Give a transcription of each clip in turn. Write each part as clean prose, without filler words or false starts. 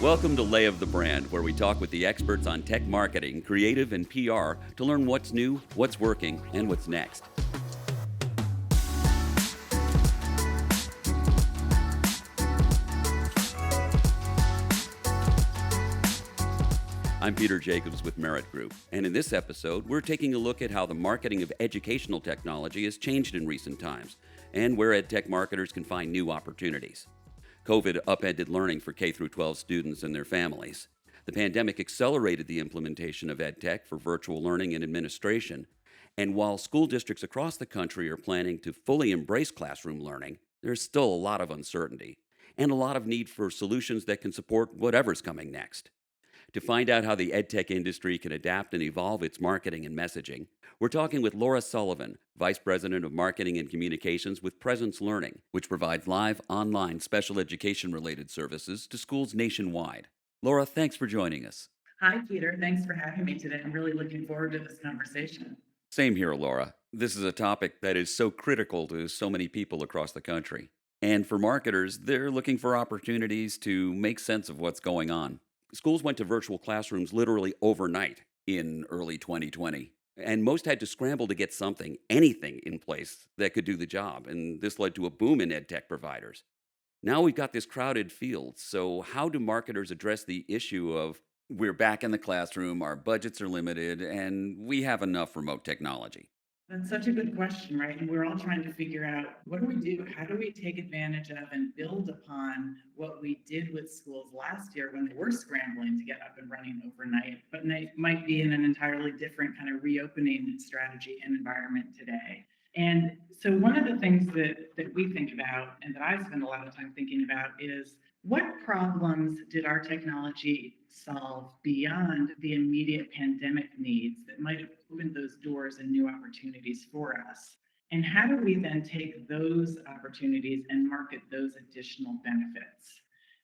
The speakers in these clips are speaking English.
Welcome to Lay of the Brand, where we talk with the experts on tech marketing, creative, and PR to learn what's new, what's working, and what's next. I'm Peter Jacobs with Merit Group, and in this episode, we're taking a look at how the marketing of educational technology has changed in recent times, and where EdTech marketers can find new opportunities. COVID upended learning for K-12 students and their families. The pandemic accelerated the implementation of EdTech for virtual learning and administration. And while school districts across the country are planning to fully embrace classroom learning, there's still a lot of uncertainty and a lot of need for solutions that can support whatever's coming next. To find out how the EdTech industry can adapt and evolve its marketing and messaging, we're talking with Laura Sullivan, Vice President of Marketing and Communications with PresenceLearning, which provides live, online, special education-related services to schools nationwide. Laura, thanks for joining us. Hi, Peter. Thanks for having me today. I'm really looking forward to this conversation. Same here, Laura. This is a topic that is so critical to so many people across the country. And for marketers, they're looking for opportunities to make sense of what's going on. Schools went to virtual classrooms literally overnight in early 2020, and most had to scramble to get anything in place that could do the job, and this led to a boom in EdTech providers. Now we've got this crowded field, so how do marketers address the issue of we're back in the classroom, our budgets are limited, and we have enough remote technology? That's such a good question, right? And we're all trying to figure out what do we do? How do we take advantage of and build upon what we did with schools last year when they were scrambling to get up and running overnight, but might be in an entirely different kind of reopening strategy and environment today. And so one of the things that we think about and that I spend a lot of time thinking about is what problems did our technology solve beyond the immediate pandemic needs that might have opened those doors and new opportunities for us? And how do we then take those opportunities and market those additional benefits?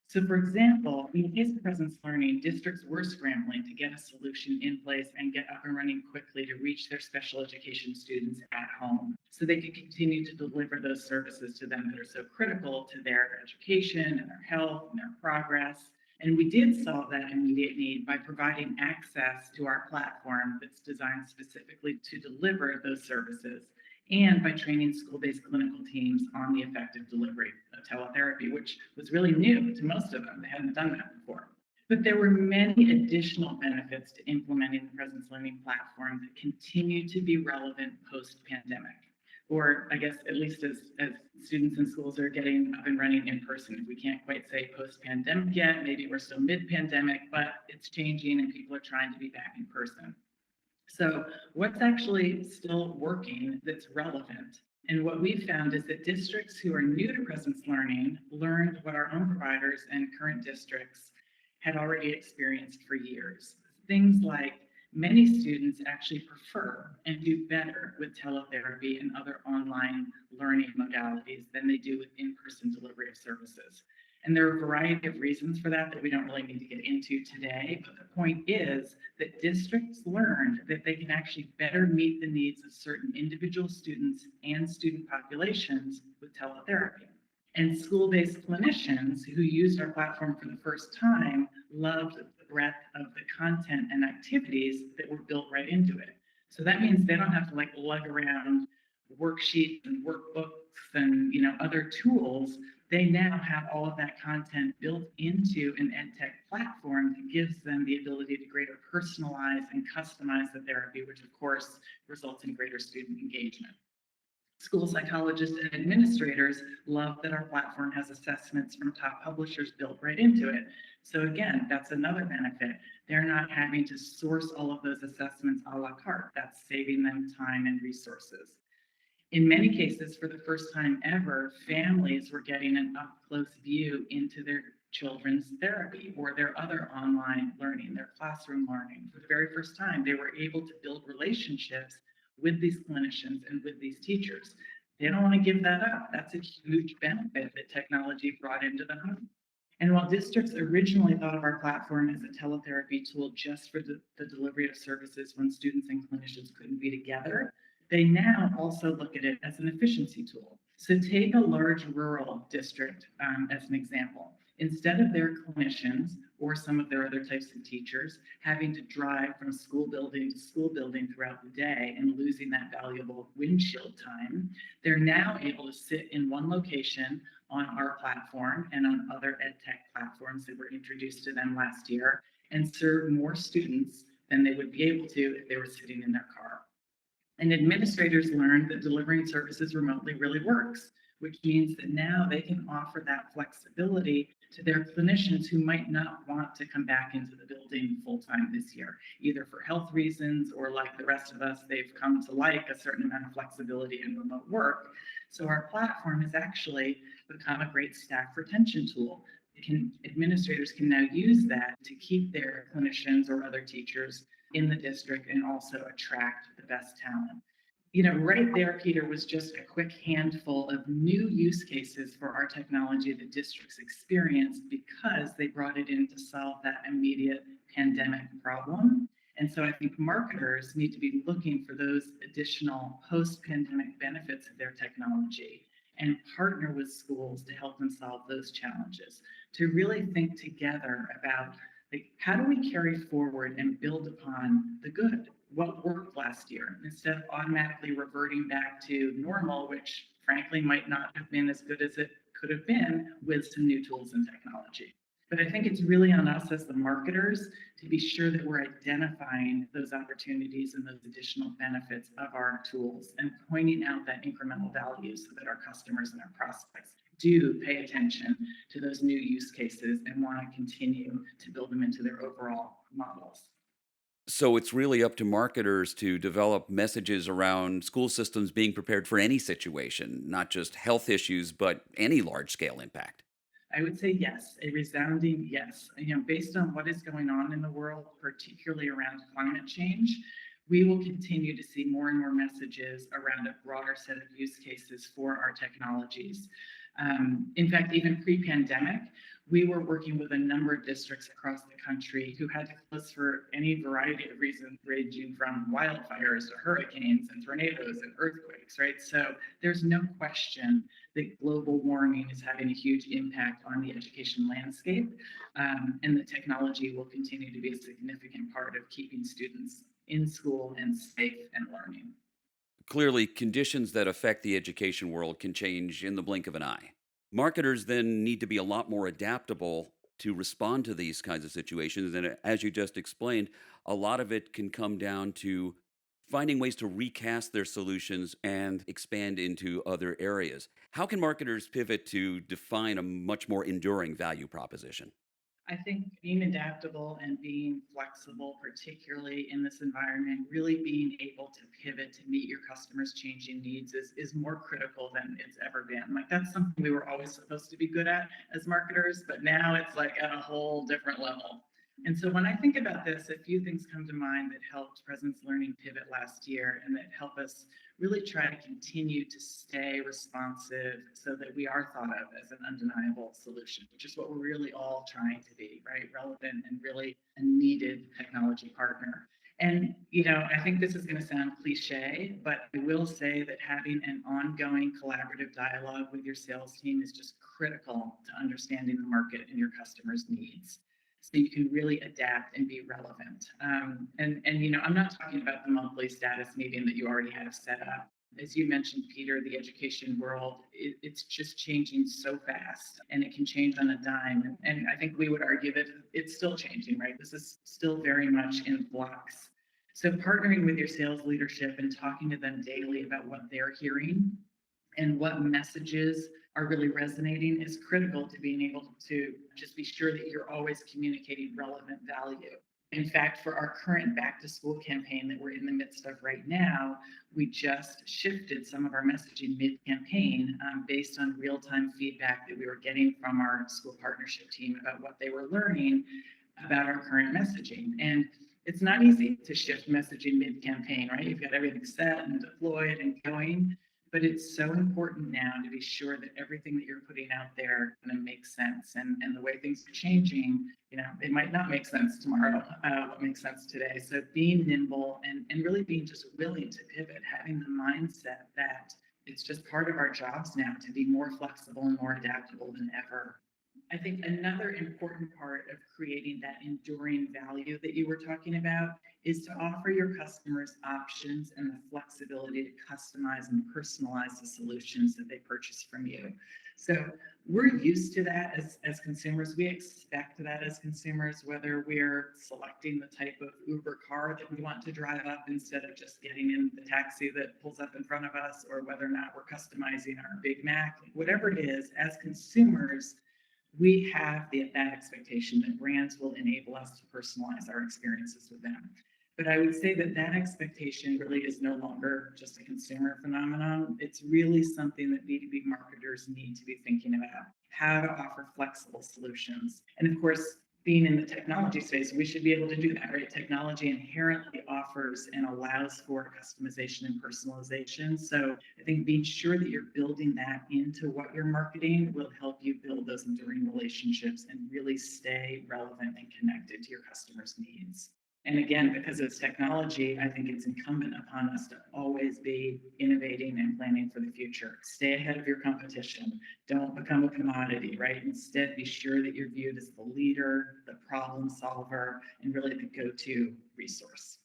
So, for example, in the case of PresenceLearning, districts were scrambling to get a solution in place and get up and running quickly to reach their special education students at home so they could continue to deliver those services to them that are so critical to their education and their health and their progress. And we did solve that immediate need by providing access to our platform that's designed specifically to deliver those services and by training school-based clinical teams on the effective delivery of teletherapy, which was really new to most of them. They hadn't done that before. But there were many additional benefits to implementing the PresenceLearning platform that continue to be relevant post-pandemic, or I guess at least as students in schools are getting up and running in person. We can't quite say post-pandemic yet, maybe we're still mid-pandemic, but it's changing and people are trying to be back in person. So what's actually still working that's relevant? And what we found is that districts who are new to PresenceLearning learned what our own providers and current districts had already experienced for years. Things like many students actually prefer and do better with teletherapy and other online learning modalities than they do with in-person delivery of services. And there are a variety of reasons for that we don't really need to get into today. But the point is that districts learned that they can actually better meet the needs of certain individual students and student populations with teletherapy. And school-based clinicians who used our platform for the first time loved the breadth of the content and activities that were built right into it. So that means they don't have to lug around worksheets and workbooks and other tools. They now have all of that content built into an EdTech platform that gives them the ability to greater personalize and customize the therapy, which of course results in greater student engagement. School psychologists and administrators love that our platform has assessments from top publishers built right into it. So again, that's another benefit. They're not having to source all of those assessments a la carte. That's saving them time and resources. In many cases, for the first time ever, families were getting an up-close view into their children's therapy or their other online learning, their classroom learning. For the very first time, they were able to build relationships with these clinicians and with these teachers. They don't want to give that up. That's a huge benefit that technology brought into the home. And while districts originally thought of our platform as a teletherapy tool just for the delivery of services when students and clinicians couldn't be together, they now also look at it as an efficiency tool. So take a large rural district as an example. Instead of their clinicians or some of their other types of teachers having to drive from school building to school building throughout the day and losing that valuable windshield time, they're now able to sit in one location on our platform and on other EdTech platforms that were introduced to them last year and serve more students than they would be able to if they were sitting in their car. And administrators learned that delivering services remotely really works, which means that now they can offer that flexibility to their clinicians who might not want to come back into the building full time this year, either for health reasons or like the rest of us, they've come to like a certain amount of flexibility in remote work. So our platform has actually become a great staff retention tool. Administrators can now use that to keep their clinicians or other teachers in the district and also attract the best talent. Right there, Peter, was just a quick handful of new use cases for our technology that districts experienced because they brought it in to solve that immediate pandemic problem. And so I think marketers need to be looking for those additional post-pandemic benefits of their technology and partner with schools to help them solve those challenges, to really think together about how do we carry forward and build upon the good, what worked last year, instead of automatically reverting back to normal, which frankly might not have been as good as it could have been with some new tools and technology. But I think it's really on us as the marketers to be sure that we're identifying those opportunities and those additional benefits of our tools and pointing out that incremental value so that our customers and our prospects do pay attention to those new use cases and want to continue to build them into their overall models. So it's really up to marketers to develop messages around school systems being prepared for any situation, not just health issues, but any large scale impact. I would say yes, a resounding yes. Based on what is going on in the world, particularly around climate change, we will continue to see more and more messages around a broader set of use cases for our technologies. In fact, even pre-pandemic, we were working with a number of districts across the country who had to close for any variety of reasons, ranging from wildfires to hurricanes and tornadoes and earthquakes, right? So there's no question that global warming is having a huge impact on the education landscape, and the technology will continue to be a significant part of keeping students in school and safe and learning. Clearly, conditions that affect the education world can change in the blink of an eye. Marketers then need to be a lot more adaptable to respond to these kinds of situations. And as you just explained, a lot of it can come down to finding ways to recast their solutions and expand into other areas. How can marketers pivot to define a much more enduring value proposition? I think being adaptable and being flexible, particularly in this environment, really being able to pivot to meet your customers' changing needs is more critical than it's ever been. Like that's something we were always supposed to be good at as marketers, but now it's like at a whole different level. And so when I think about this, a few things come to mind that helped PresenceLearning pivot last year and that help us really try to continue to stay responsive so that we are thought of as an undeniable solution, which is what we're really all trying to be, right? Relevant and really a needed technology partner. And, I think this is going to sound cliche, but I will say that having an ongoing collaborative dialogue with your sales team is just critical to understanding the market and your customers' needs, so you can really adapt and be relevant. I'm not talking about the monthly status meeting that you already have set up. As you mentioned, Peter, the education world, it's just changing so fast and it can change on a dime. And I think we would argue that it's still changing, right? This is still very much in flux. So partnering with your sales leadership and talking to them daily about what they're hearing and what messages are really resonating is critical to being able to just be sure that you're always communicating relevant value. In fact, for our current back to school campaign that we're in the midst of right now, we just shifted some of our messaging mid campaign based on real time feedback that we were getting from our school partnership team about what they were learning about our current messaging. And it's not easy to shift messaging mid campaign, right? You've got everything set and deployed and going. But it's so important now to be sure that everything that you're putting out there kind of makes sense. And the way things are changing, it might not make sense tomorrow, what makes sense today. So being nimble and really being just willing to pivot, having the mindset that it's just part of our jobs now to be more flexible and more adaptable than ever. I think another important part of creating that enduring value that you were talking about is to offer your customers options and the flexibility to customize and personalize the solutions that they purchase from you. So we're used to that as consumers. We expect that as consumers, whether we're selecting the type of Uber car that we want to drive up instead of just getting in the taxi that pulls up in front of us, or whether or not we're customizing our Big Mac, whatever it is, as consumers, we have that expectation that brands will enable us to personalize our experiences with them. But I would say that that expectation really is no longer just a consumer phenomenon. It's really something that B2B marketers need to be thinking about, how to offer flexible solutions. And of course, being in the technology space, we should be able to do that, right? Technology inherently offers and allows for customization and personalization. So I think being sure that you're building that into what you're marketing will help you build those enduring relationships and really stay relevant and connected to your customers' needs. And again, because it's technology, I think it's incumbent upon us to always be innovating and planning for the future. Stay ahead of your competition. Don't become a commodity, right? Instead, be sure that you're viewed as the leader, the problem solver, and really the go-to resource.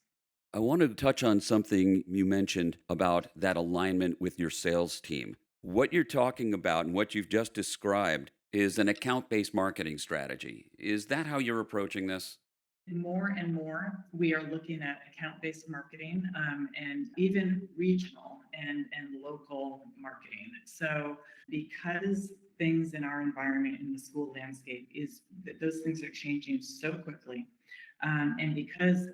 I wanted to touch on something you mentioned about that alignment with your sales team. What you're talking about and what you've just described is an account-based marketing strategy. Is that how you're approaching this? More and more, we are looking at account-based marketing and even regional and local marketing. So because things in our environment in the school landscape is that those things are changing so quickly, and because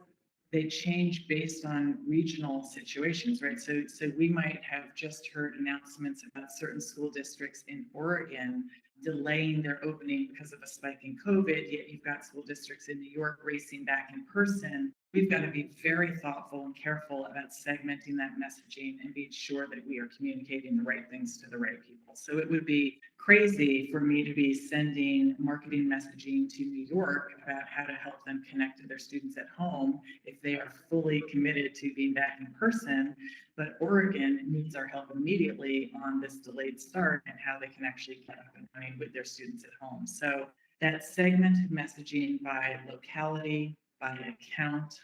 they change based on regional situations, right? So we might have just heard announcements about certain school districts in Oregon delaying their opening because of a spike in COVID, yet you've got school districts in New York racing back in person. We've got to be very thoughtful and careful about segmenting that messaging and being sure that we are communicating the right things to the right people. So it would be crazy for me to be sending marketing messaging to New York about how to help them connect to their students at home if they are fully committed to being back in person. But Oregon needs our help immediately on this delayed start and how they can actually get up and running with their students at home. So that segmented messaging by locality, by account,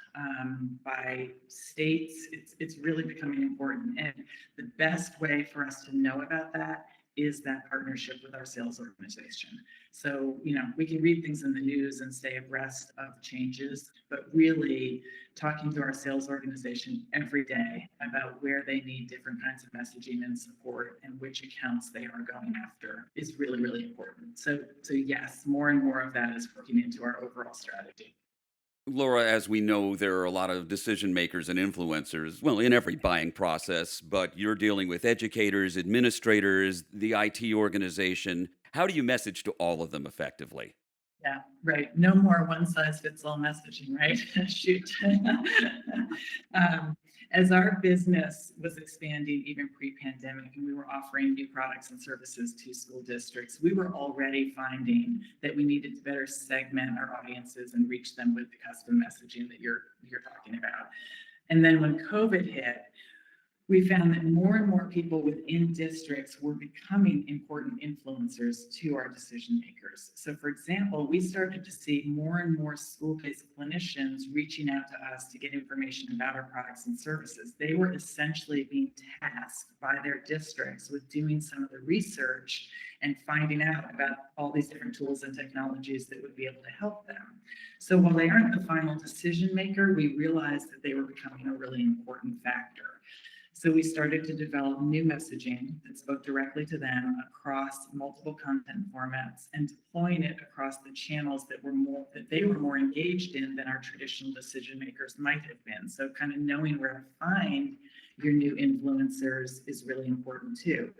by states, it's really becoming important. And the best way for us to know about that is that partnership with our sales organization. So, we can read things in the news and stay abreast of changes, but really talking to our sales organization every day about where they need different kinds of messaging and support and which accounts they are going after is really, really important. So yes, more and more of that is working into our overall strategy. Laura, as we know, there are a lot of decision makers and influencers, well, in every buying process, but you're dealing with educators, administrators, the IT organization. How do you message to all of them effectively? Yeah, right. No more one size fits all messaging, right? Shoot. um, as our business was expanding even pre-pandemic and we were offering new products and services to school districts, we were already finding that we needed to better segment our audiences and reach them with the custom messaging that you're talking about. And then when COVID hit, we found that more and more people within districts were becoming important influencers to our decision makers. So, for example, we started to see more and more school-based clinicians reaching out to us to get information about our products and services. They were essentially being tasked by their districts with doing some of the research and finding out about all these different tools and technologies that would be able to help them. So while they aren't the final decision maker, we realized that they were becoming a really important factor. So we started to develop new messaging that spoke directly to them across multiple content formats and deploying it across the channels that they were more engaged in than our traditional decision makers might have been. So kind of knowing where to find your new influencers is really important too.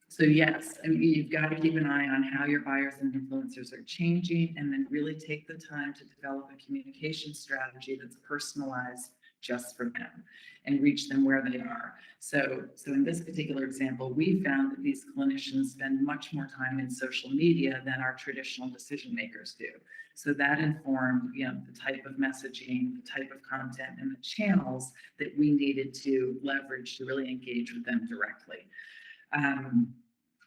So yes, I mean, you've got to keep an eye on how your buyers and influencers are changing, and then really take the time to develop a communication strategy that's personalized just for them and reach them where they are. So in this particular example, we found that these clinicians spend much more time in social media than our traditional decision makers do. So that informed, the type of messaging, the type of content, and the channels that we needed to leverage to really engage with them directly.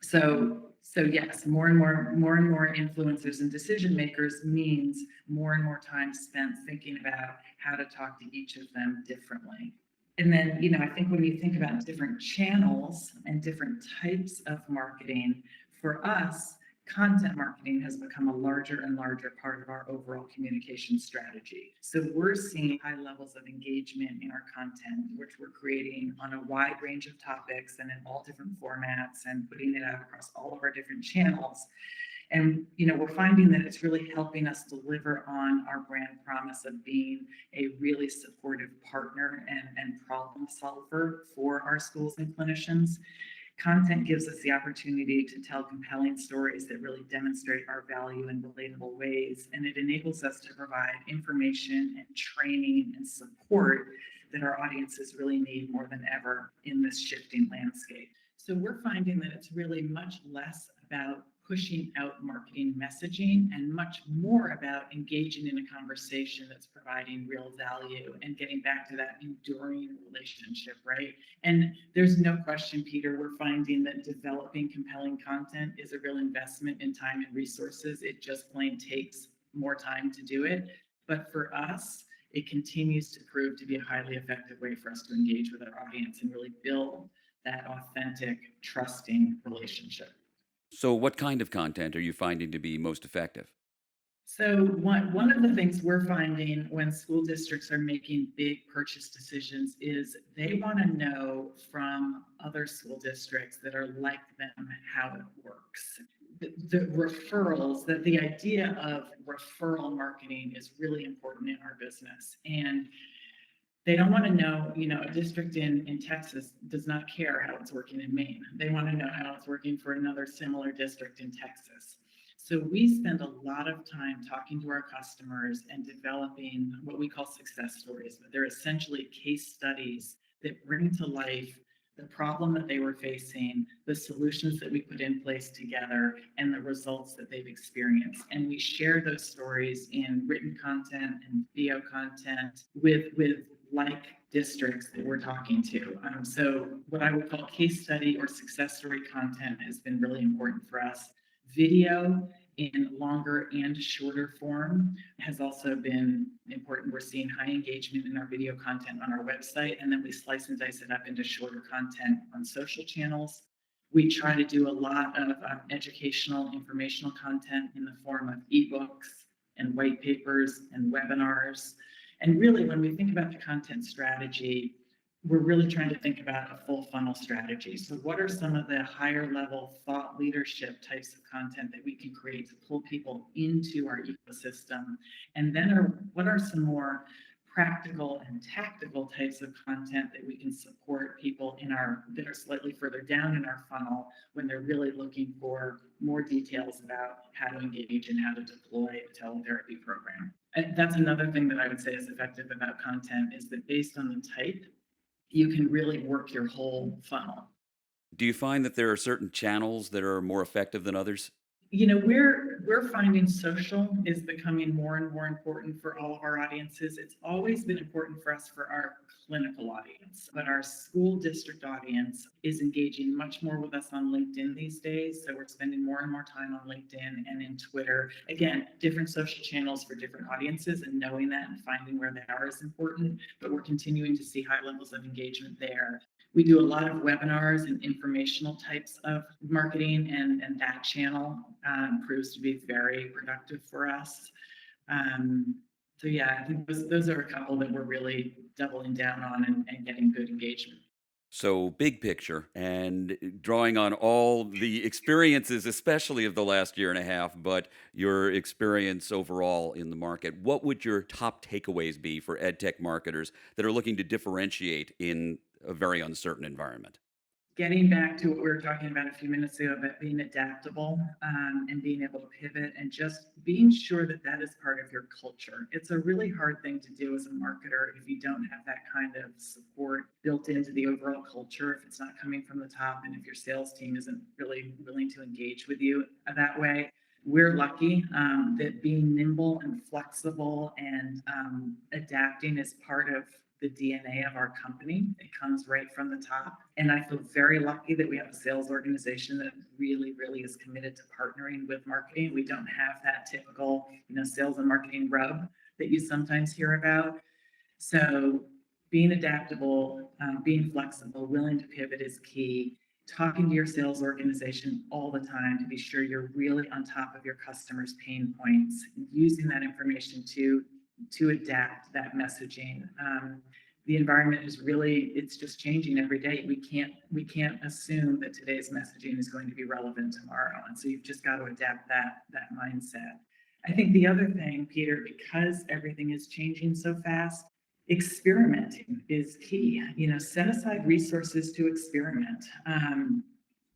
So So yes, more and more influencers and decision makers means more and more time spent thinking about how to talk to each of them differently. And then, I think when you think about different channels and different types of marketing, for us, content marketing has become a larger and larger part of our overall communication strategy. So we're seeing high levels of engagement in our content, which we're creating on a wide range of topics and in all different formats and putting it out across all of our different channels. And, we're finding that it's really helping us deliver on our brand promise of being a really supportive partner and problem solver for our schools and clinicians. Content gives us the opportunity to tell compelling stories that really demonstrate our value in relatable ways, and it enables us to provide information and training and support that our audiences really need more than ever in this shifting landscape. So we're finding that it's really much less about pushing out marketing messaging and much more about engaging in a conversation that's providing real value and getting back to that enduring relationship, right? And there's no question, Peter, we're finding that developing compelling content is a real investment in time and resources. It just plain takes more time to do it. But for us, it continues to prove to be a highly effective way for us to engage with our audience and really build that authentic, trusting relationship. So, what kind of content are you finding to be most effective? So one of the things we're finding when school districts are making big purchase decisions is they want to know from other school districts that are like them how it works. The referrals, that the idea of referral marketing is really important in our business. And they don't want to know, a district in Texas does not care how it's working in Maine. They want to know how it's working for another similar district in Texas. So we spend a lot of time talking to our customers and developing what we call success stories, but they're essentially case studies that bring to life the problem that they were facing, the solutions that we put in place together, and the results that they've experienced. And we share those stories in written content and video content with like districts that we're talking to. So what I would call case study or success story content has been really important for us. Video in longer and shorter form has also been important. We're seeing high engagement in our video content on our website, and then we slice and dice it up into shorter content on social channels. We try to do a lot of educational, informational content in the form of ebooks and white papers and webinars. And really, when we think about the content strategy, we're really trying to think about a full funnel strategy. So what are some of the higher level thought leadership types of content that we can create to pull people into our ecosystem? And then what are some more practical and tactical types of content that we can support people that are slightly further down in our funnel when they're really looking for more details about how to engage and how to deploy a teletherapy program. And that's another thing that I would say is effective about content, is that based on the type, you can really work your whole funnel. Do you find that there are certain channels that are more effective than others? We're finding social is becoming more and more important for all of our audiences. It's always been important for us for our clinical audience, but our school district audience is engaging much more with us on LinkedIn these days. So we're spending more and more time on LinkedIn and in Twitter. Again, different social channels for different audiences, and knowing that and finding where they are is important, but we're continuing to see high levels of engagement there. We do a lot of webinars and informational types of marketing, and that channel proves to be very productive for us. So yeah, I think those are a couple that we're really doubling down on and getting good engagement. So, big picture and drawing on all the experiences, especially of the last year and a half, but your experience overall in the market, what would your top takeaways be for EdTech marketers that are looking to differentiate in a very uncertain environment? Getting back to what we were talking about a few minutes ago about being adaptable, and being able to pivot, and just being sure that that is part of your culture. It's a really hard thing to do as a marketer if you don't have that kind of support built into the overall culture, if it's not coming from the top, and if your sales team isn't really willing to engage with you that way. We're lucky that being nimble and flexible and adapting is part of the DNA of our company. It comes right from the top. And I feel very lucky that we have a sales organization that really, really is committed to partnering with marketing. We don't have that typical, sales and marketing rub that you sometimes hear about. So being adaptable, being flexible, willing to pivot is key. Talking to your sales organization all the time to be sure you're really on top of your customers' pain points, using that information to adapt that messaging. The environment is it's just changing every day. We can't assume that today's messaging is going to be relevant tomorrow. And so you've just got to adapt that mindset. I think the other thing, Peter, because everything is changing so fast, experimenting is key. Set aside resources to experiment.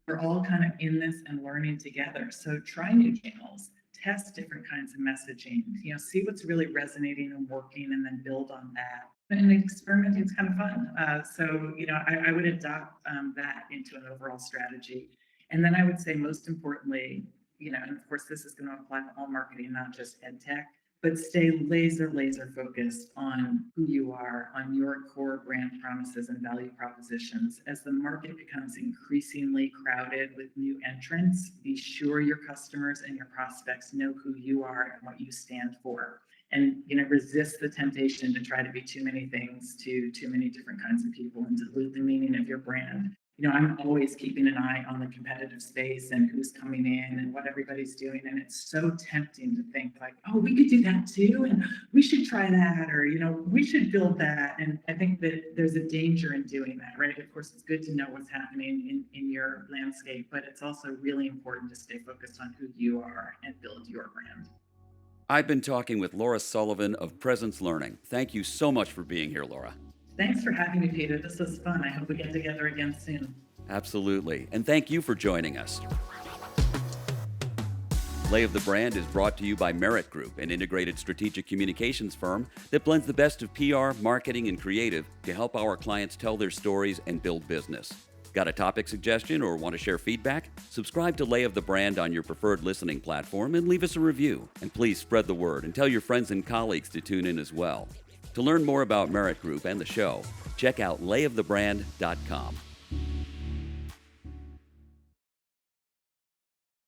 We're all kind of in this and learning together. So try new channels, test different kinds of messaging, see what's really resonating and working, and then build on that. And experimenting is kind of fun. I would adopt that into an overall strategy. And then I would say, most importantly, and of course, this is going to apply to all marketing, not just EdTech, but stay laser focused on who you are, on your core brand promises and value propositions. As the market becomes increasingly crowded with new entrants, be sure your customers and your prospects know who you are and what you stand for. And, resist the temptation to try to be too many things to too many different kinds of people and dilute the meaning of your brand. I'm always keeping an eye on the competitive space and who's coming in and what everybody's doing. And it's so tempting to think like, oh, we could do that too. And we should try that, or, we should build that. And I think that there's a danger in doing that, right? Of course, it's good to know what's happening in your landscape, but it's also really important to stay focused on who you are and build your brand. I've been talking with Laura Sullivan of PresenceLearning. Thank you so much for being here, Laura. Thanks for having me, Peter. This was fun. I hope we get together again soon. Absolutely. And thank you for joining us. Lay of the Brand is brought to you by Merit Group, an integrated strategic communications firm that blends the best of PR, marketing, and creative to help our clients tell their stories and build business. Got a topic suggestion or want to share feedback? Subscribe to Lay of the Brand on your preferred listening platform and leave us a review. And please spread the word and tell your friends and colleagues to tune in as well. To learn more about Merit Group and the show, check out layofthebrand.com.